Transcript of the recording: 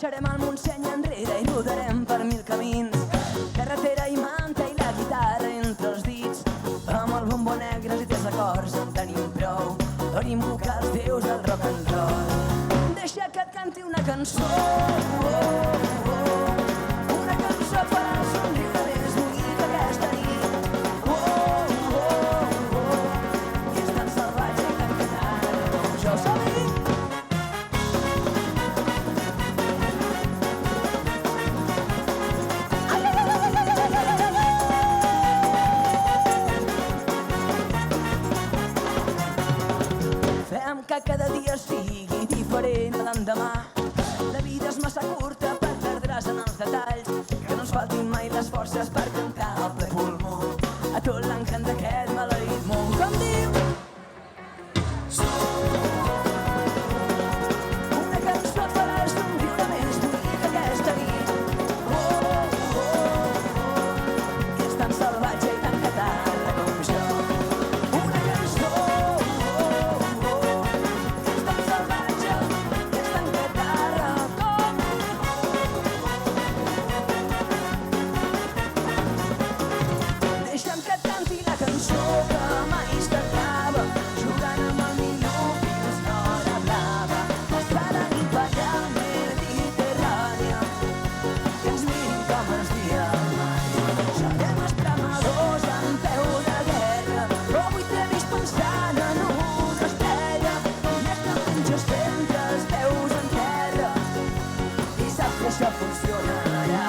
Deixarem el Montseny enrere i rodarem per mil camins. Carretera i manta i la guitarra entre els dits. Amb el bombo negre i tres acords en tenim prou per invocar els déus del rock and roll. Deixa que et canti una cançó, una cançó farà somriure més bonic aquesta nit. I és tan salvatge i tan cantant com jo. Som-hi! Fem que cada dia sigui diferent a l'endemà. La vida és massa curta per perdre's en els detalls. Que no ens faltin mai les forces per cantar al ple pulmó a tot l'encant d'aquest maleït món. Com diu? Una cançó et farà somriure més bonic aquesta nit. Que és tan salvatge i tan catarra com jo. Una cançó que és tan salvatge, que és tan catarra com deixa'm que et canti la cançó que mai s'acaba, jugant amb el millor fins l'hora blava. Està la nit ballant mediterrània, que ens mirin com es dia al mar. Serem espremadors en peu de guerra, però avui t'he vist pensant en una estrella. I és que menges sempre els peus en terra i saps que això funciona allà.